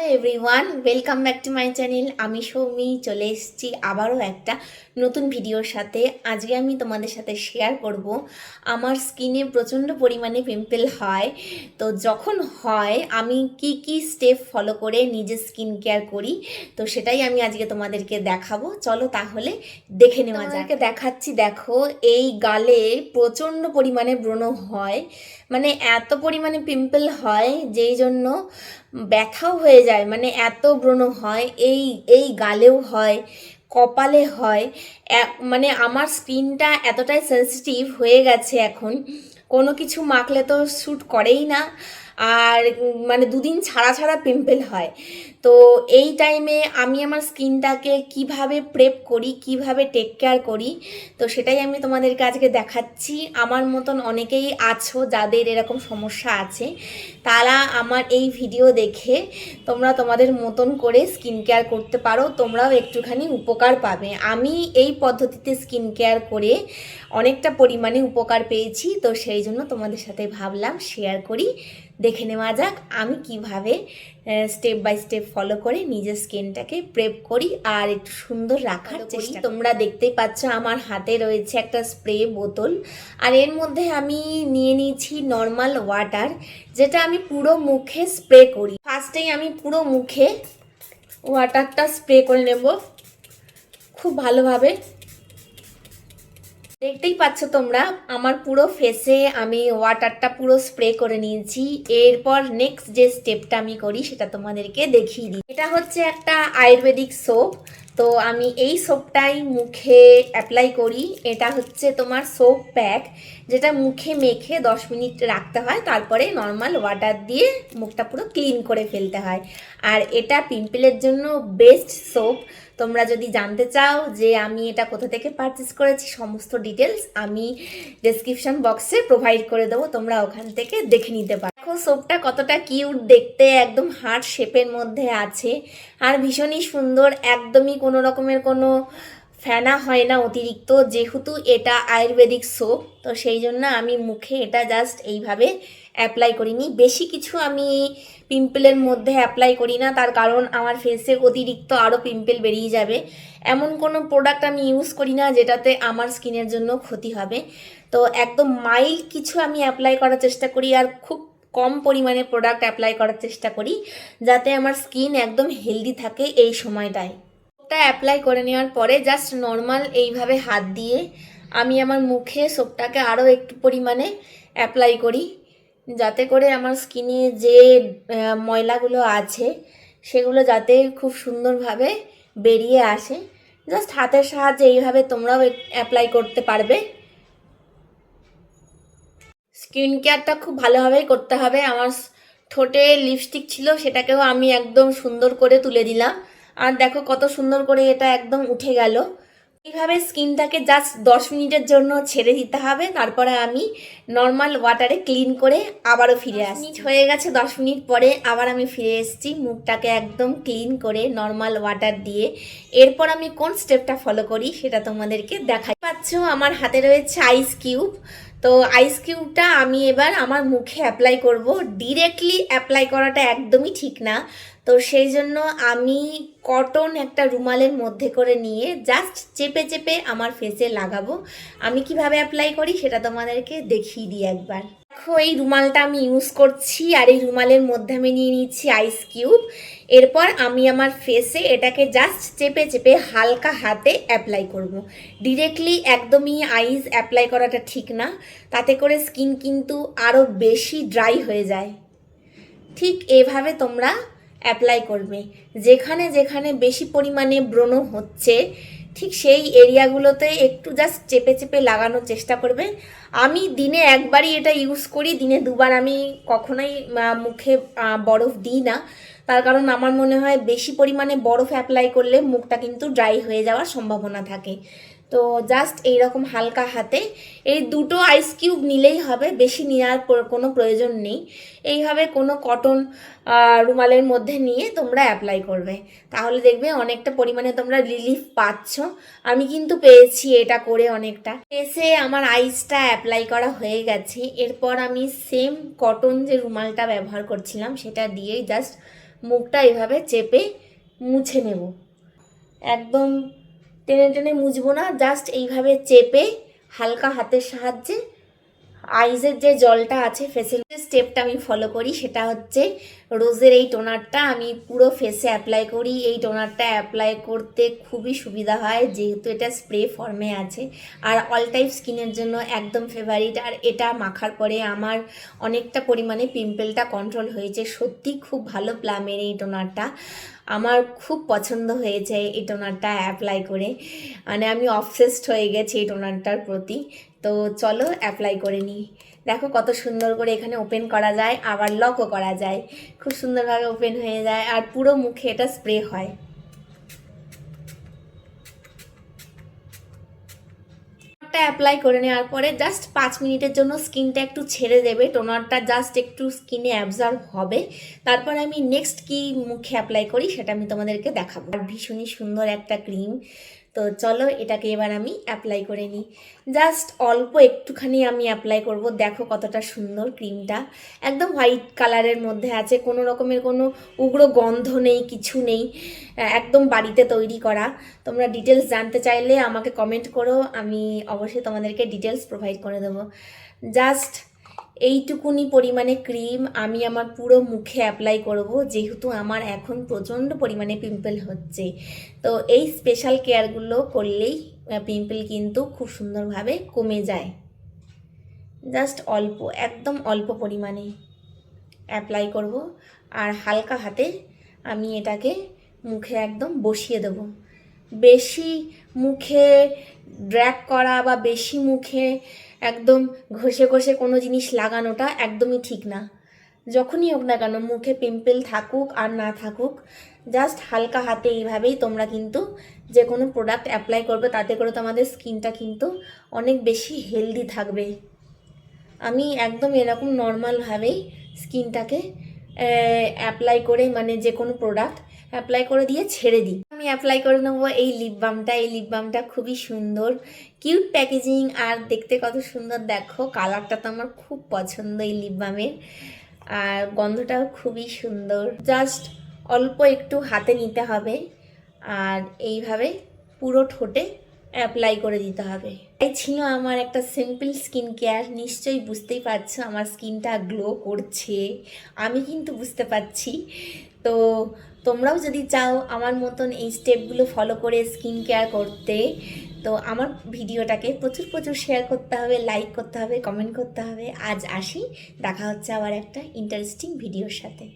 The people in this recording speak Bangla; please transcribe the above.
Everyone, welcome back to my channel. আমি সৌমি চলে এসেছি আবারও একটা নতুন ভিডিওর সাথে। আজকে আমি তোমাদের সাথে শেয়ার করব আমার স্কিনে প্রচণ্ড পরিমাণে পিম্পল হয়। তো যখন হয় আমি কি কি স্টেপ ফলো করে নিজের স্কিন কেয়ার করি, তো সেটাই আমি আজকে তোমাদেরকে দেখাবো। চলো তাহলে দেখে নেওয়া যাক। দেখাচ্ছি, দেখো এই গালে প্রচণ্ড পরিমাণে ব্রণ হয়, মানে এত পরিমাণে পিম্পল হয় যেই জন্য ব্যথাও হয়ে যায়। মানে এত ব্রণ হয়, এই এই গালেও হয়, কপালে হয়। মানে আমার স্কিনটা এতটাই সেন্সিটিভ হয়ে গেছে এখন, কোনো কিছু মাখলে তো শ্যুট করেই না। আর মানে দুদিন ছাড়া ছাড়া পিম্পল হয়। তো এই টাইমে আমি আমার স্কিনটাকে কিভাবে প্রেপ করি, কিভাবে টেক কেয়ার করি, তো সেটাই আমি তোমাদেরকে আজকে দেখাচ্ছি। আমার মতন অনেকেই আছো যাদের এরকম সমস্যা আছে, তারা আমার এই ভিডিও দেখে তোমরা তোমাদের মতন করে স্কিন কেয়ার করতে পারো, তোমরাও একটুখানি উপকার পাবে। আমি এই পদ্ধতিতে স্কিন কেয়ার করে অনেকটা পরিমাণে উপকার পেয়েছি, তো সেই জন্য তোমাদের সাথে ভাবলাম শেয়ার করি। দেখে নেওয়া যাক আমি কিভাবে স্টেপ বাই স্টেপ ফলো করে নিজের স্কিনটাকে প্রেপ করি আর একটু সুন্দর রাখার চেষ্টা করি। তোমরা দেখতেই পাচ্ছ আমার হাতে রয়েছে একটা স্প্রে বোতল, আর এর মধ্যে আমি নিয়ে নিয়েছি নর্মাল ওয়াটার, যেটা আমি পুরো মুখে স্প্রে করি। ফার্স্টেই আমি পুরো মুখে ওয়াটারটা স্প্রে করে নেব খুব ভালোভাবে। দেখতেই পাচ্ছ তোমরা আমার পুরো ফেসে আমি ওয়াটারটা পুরো স্প্রে করে নিয়েছি। এরপর নেক্সট যে স্টেপটা আমি করি সেটা তোমাদেরকে দেখিয়ে দিই। এটা হচ্ছে একটা আয়ুর্বেদিক সোপ, তো আমি এই সোপটাই মুখে অ্যাপ্লাই করি। এটা হচ্ছে তোমার সোপ প্যাক, যেটা মুখে মেখে 10 মিনিট রাখতে হয়, তারপরে নর্মাল ওয়াটার দিয়ে মুখটা পুরো ক্লিন করে ফেলতে হয়। আর এটা পিম্পলের জন্য বেস্ট সোপ। তোমরা যদি জানতে চাও যে আমি এটা কোথা থেকে পারচেস করেছি, সমস্ত ডিটেলস আমি ডেসক্রিপশন বক্সে প্রোভাইড করে দেবো, তোমরা ওখান থেকে দেখে নিতে পারো। দেখো সোপটা কতটা কিউট দেখতে, একদম হার্ট শেপের মধ্যে আছে আর ভীষণই সুন্দর। একদমই কোনো রকমের কোনো ফেনা হয় না অতিরিক্ত, যেহেতু এটা আয়ুর্বেদিক সোপ, তো সেই জন্য আমি মুখে এটা জাস্ট এইভাবে অ্যাপ্লাই করিনি। বেশি কিছু আমি পিম্পলের মধ্যে অ্যাপ্লাই করি না, তার কারণ আমার ফেসে অতিরিক্ত আরও পিম্পল বেরিয়ে যাবে। এমন কোনো প্রোডাক্ট আমি ইউজ করি না যেটাতে আমার স্কিনের জন্য ক্ষতি হবে। তো একদম মাইল্ড কিছু আমি অ্যাপ্লাই করার চেষ্টা করি, আর খুব কম পরিমাণে প্রোডাক্ট অ্যাপ্লাই করার চেষ্টা করি, যাতে আমার স্কিন একদম হেলদি থাকে এই সময়টায়। সোপটা অ্যাপ্লাই করে নেওয়ার পরে জাস্ট নর্মাল এইভাবে হাত দিয়ে আমি আমার মুখে সোপটাকে আরও একটু পরিমাণে অ্যাপ্লাই করি, যাতে করে আমার স্কিনে যে ময়লাগুলো আছে সেগুলো যাতে খুব সুন্দরভাবে বেরিয়ে আসে। জাস্ট হাতের সাহায্যে এইভাবে তোমরাও অ্যাপ্লাই করতে পারবে। স্কিন কেয়ারটা খুব ভালোভাবেই করতে হবে। আমার ঠোঁটে লিপস্টিক ছিল, সেটাকেও আমি একদম সুন্দর করে তুলে দিলাম, আর দেখো কত সুন্দর করে এটা একদম উঠে গেল। এইভাবে স্কিনটাকে জাস্ট 10 মিনিটের জন্য ছেড়ে দিতে হবে, তারপরে আমি নর্মাল ওয়াটারে ক্লিন করে আবারও ফিরে আসি। হয়ে গেছে 10 মিনিট পরে আবার আমি ফিরে এসেছি মুখটাকে একদম ক্লিন করে নর্মাল ওয়াটার দিয়ে। এরপর আমি কোন স্টেপটা ফলো করি সেটা তোমাদেরকে দেখাই। পাচ্ছ আমার হাতে রয়েছে আইস কিউব, তো আইস কিউবটা আমি এবার আমার মুখে অ্যাপ্লাই করব। ডিরেক্টলি অ্যাপ্লাই করাটা একদমই ঠিক না, তো সেই জন্য আমি কটন একটা রুমালের মধ্যে করে নিয়ে জাস্ট চেপে চেপে আমার ফেসে লাগাবো। আমি কিভাবে অ্যাপ্লাই করি সেটা তোমাদেরকে দেখিয়ে দিই একবার। দেখো এই রুমালটা আমি ইউজ করছি, আর এই রুমালের মধ্যে আমি নিয়ে নিচ্ছি আইস কিউব। এরপর আমি আমার ফেসে এটাকে জাস্ট চেপে চেপে হালকা হাতে অ্যাপ্লাই করব। ডিরেক্টলি একদমই আইস অ্যাপ্লাই করাটা ঠিক না, তাতে করে স্কিন কিন্তু আরও বেশি ড্রাই হয়ে যায়। ঠিক এভাবে তোমরা অ্যাপ্লাই করবে। যেখানে যেখানে বেশি পরিমাণে ব্রণ হচ্ছে ঠিক সেই এরিয়াগুলোতে একটু জাস্ট চেপে চেপে লাগানোর চেষ্টা করবে। আমি দিনে একবারই এটা ইউজ করি, দিনে দুবার আমি কখনোই মুখে বরফ দিই না, তার কারণ আমার মনে হয় বেশি পরিমাণে বরফ অ্যাপ্লাই করলে মুখটা কিন্তু ড্রাই হয়ে যাওয়ার সম্ভাবনা থাকে। তো জাস্ট এইরকম হালকা হাতে এই দুটো আইস কিউব নিলেই হবে, বেশি নেওয়ার কোনো প্রয়োজন নেই। এইভাবে কোনো কটন রুমালের মধ্যে নিয়ে তোমরা অ্যাপ্লাই করবে, তাহলে দেখবে অনেকটা পরিমাণে তোমরা রিলিফ পাচ্ছ। আমি কিন্তু পেয়েছি এটা করে অনেকটা। ফেসে আমার আইসটা অ্যাপ্লাই করা হয়ে গেছে। এরপর আমি সেম কটন যে রুমালটা ব্যবহার করছিলাম সেটা দিয়েই জাস্ট মুখটা এইভাবে চেপে মুছে নেব। একদম টেনে টেনে মুছবো না, জাস্ট এইভাবে চেপে হালকা হাতের সাহায্যে আইজের যে জলটা আছে ফেসের স্টেপটা আমি ফলো করি, সেটা হচ্ছে রোজের এই টোনারটা আমি পুরো ফেসে অ্যাপ্লাই করি। এই টোনারটা অ্যাপ্লাই করতে খুবই সুবিধা হয় যেহেতু এটা স্প্রে ফর্মে আছে, আর অল টাইপ স্কিনের জন্য একদম ফেভারিট। আর এটা মাখার পরে আমার অনেকটা পরিমাণে পিম্পলটা কন্ট্রোল হয়েছে। সত্যি খুব ভালো প্লামের এই টোনারটা, আমার খুব পছন্দ হয়েছে এই টোনারটা অ্যাপ্লাই করে। মানে আমি অবসেসড হয়ে গেছি এই টোনারটার প্রতি। তো চলো অ্যাপ্লাই করে নিই। দেখো কত সুন্দর করে এখানে ওপেন করা যায়, আবার লকও করা যায়, খুব সুন্দরভাবে ওপেন হয়ে যায়, আর পুরো মুখে এটা স্প্রে হয়। অ্যাপ্লাই করে নেওয়ার পরে জাস্ট 5 মিনিটের জন্য স্কিনটা একটু ছেড়ে দেবে, টোনারটা জাস্ট একটু স্কিনে অ্যাবজর্ব হবে। তারপর আমি নেক্সট কি মুখে অ্যাপ্লাই করি সেটা আমি তোমাদেরকে দেখাবো। আর ভীষণই সুন্দর একটা ক্রিম। তো চলো এটাকে এবার আমি অ্যাপ্লাই করে নিই। জাস্ট অল্প একটুখানি আমি অ্যাপ্লাই করব। দেখো কতটা সুন্দর ক্রিমটা, একদম হোয়াইট কালারের মধ্যে আছে, কোনো রকমের কোনো উগ্র গন্ধ নেই, কিছু নেই, একদম বাড়িতে তৈরি করা। তোমরা ডিটেলস জানতে চাইলে আমাকে কমেন্ট করো, আমি অবশ্যই তোমাদেরকে ডিটেলস প্রোভাইড করে দেবো। জাস্ট এইটুকুনি পরিমাণে ক্রিম আমি আমার পুরো মুখে অ্যাপ্লাই করব, যেহেতু আমার এখন প্রচণ্ড পরিমাণে পিম্পল হচ্ছে। তো এই স্পেশাল কেয়ারগুলো করলেই পিম্পল কিন্তু খুব সুন্দরভাবে কমে যায়। জাস্ট অল্প, একদম অল্প পরিমাণে অ্যাপ্লাই করব, আর হালকা হাতে আমি এটাকে মুখে একদম বসিয়ে দেব। বেশি মুখে ড্র্যাগ করা বা বেশি মুখে একদম ঘষে ঘষে কোনো জিনিস লাগানোটা একদমই ঠিক না। যখনই হোক না কেন, মুখে পিম্পল থাকুক আর না থাকুক, জাস্ট হালকা হাতে এইভাবেই তোমরা কিন্তু যে কোনো প্রোডাক্ট অ্যাপ্লাই করবে, তাতে করে তোমাদের স্কিনটা কিন্তু অনেক বেশি হেলদি থাকবে। আমি একদম এরকম নর্মালভাবেই স্কিনটাকে অ্যাপ্লাই করে, মানে যে কোনো প্রোডাক্ট অ্যাপ্লাই করে দিয়ে ছেড়ে দিই। আমি অ্যাপ্লাই করে নেবো এই লিপ বামটা। এই লিপ বামটা খুবই সুন্দর, কিউট প্যাকেজিং, আর দেখতে কত সুন্দর। দেখো কালারটা তো আমার খুব পছন্দ এই লিপ বামের, আর গন্ধটাও খুবই সুন্দর। জাস্ট অল্প একটু হাতে নিতে হবে, আর এইভাবে পুরো ঠোঁটে অ্যাপ্লাই করে দিতে হবে। এই ছিল আমার একটা সিম্পল স্কিন কেয়ার। নিশ্চয়ই বুঝতেই পারছো আমার স্কিনটা গ্লো করছে, আমি কিন্তু বুঝতে পারছি। তো তোমরাও যদি চাও আমার মতন এই স্টেপগুলো ফলো করে স্কিন কেয়ার করতে, তো আমার ভিডিওটাকে প্রচুর প্রচুর শেয়ার করতে হবে, লাইক করতে হবে, কমেন্ট করতে হবে। আজ আসি, দেখা হচ্ছে আবার একটা ইন্টারেস্টিং ভিডিওর সাথে।